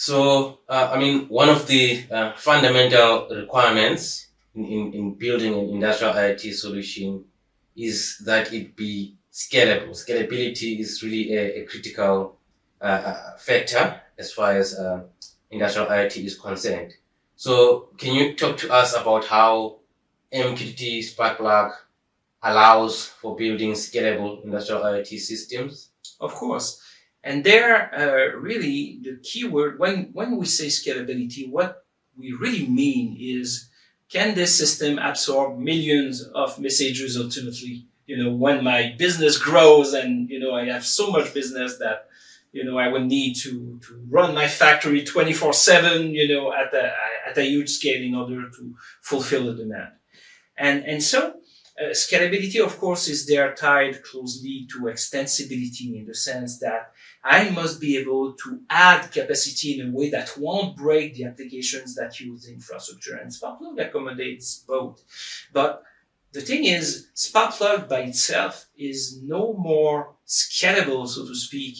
I mean, one of the fundamental requirements in building an industrial IoT solution is that it be scalable. Scalability is really a critical factor as far as industrial IoT is concerned. So, can you talk to us about how MQTT Sparkplug allows for building scalable industrial IoT systems? Of course. And there, really, the keyword, when we say scalability, what we really mean is, can this system absorb millions of messages ultimately? When my business grows and, I have so much business that, I would need to run my factory 24/7, at a huge scale in order to fulfill the demand. And so, scalability, of course, is there tied closely to extensibility in the sense that I must be able to add capacity in a way that won't break the applications that use the infrastructure. And Sparkplug accommodates both. But the thing is, Sparkplug by itself is no more scalable, so to speak,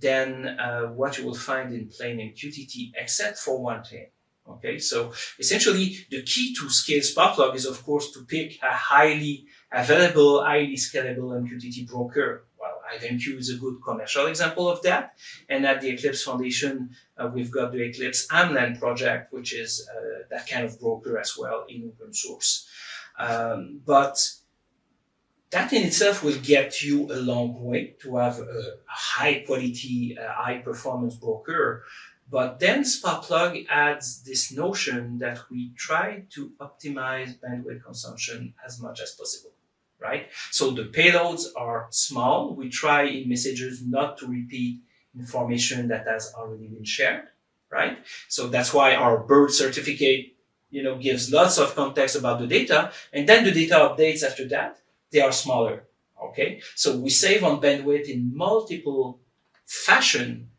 than what you will find in plain MQTT, except for one thing. Okay, so essentially the key to scale Sparkplug is, of course, to pick a highly available, highly scalable MQTT broker. Well, IvenQ is a good commercial example of that. And at the Eclipse Foundation, we've got the Eclipse AMLAN project, which is that kind of broker as well in open source. But that in itself will get you a long way to have a high quality, high performance broker. But then Sparkplug adds this notion that we try to optimize bandwidth consumption as much as possible, right? So the payloads are small. We try in messages not to repeat information that has already been shared, right? So that's why our bird certificate, gives lots of context about the data. And then the data updates after that, they are smaller, okay? So we save on bandwidth in multiple fashion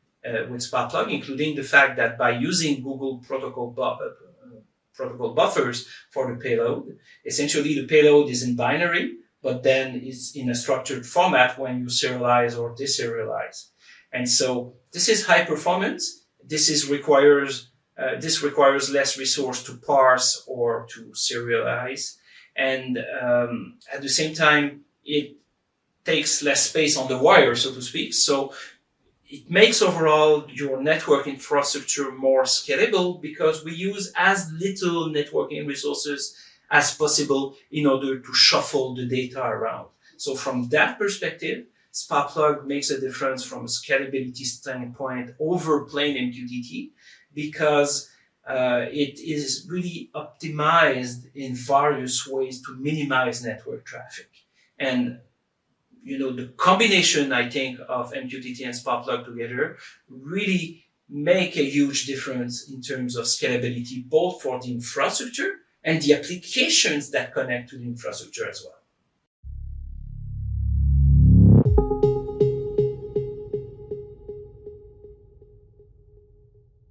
with Sparkplug, including the fact that by using Google protocol buffers for the payload, essentially the payload is in binary, but then it's in a structured format when you serialize or deserialize. And so this is high performance. This requires less resource to parse or to serialize. And at the same time, it takes less space on the wire, so to speak. So it makes overall your network infrastructure more scalable because we use as little networking resources as possible in order to shuffle the data around. So from that perspective, Sparkplug makes a difference from a scalability standpoint over plain MQTT because it is really optimized in various ways to minimize network traffic. And the combination, I think, of MQTT and Sparkplug together really make a huge difference in terms of scalability, both for the infrastructure and the applications that connect to the infrastructure as well.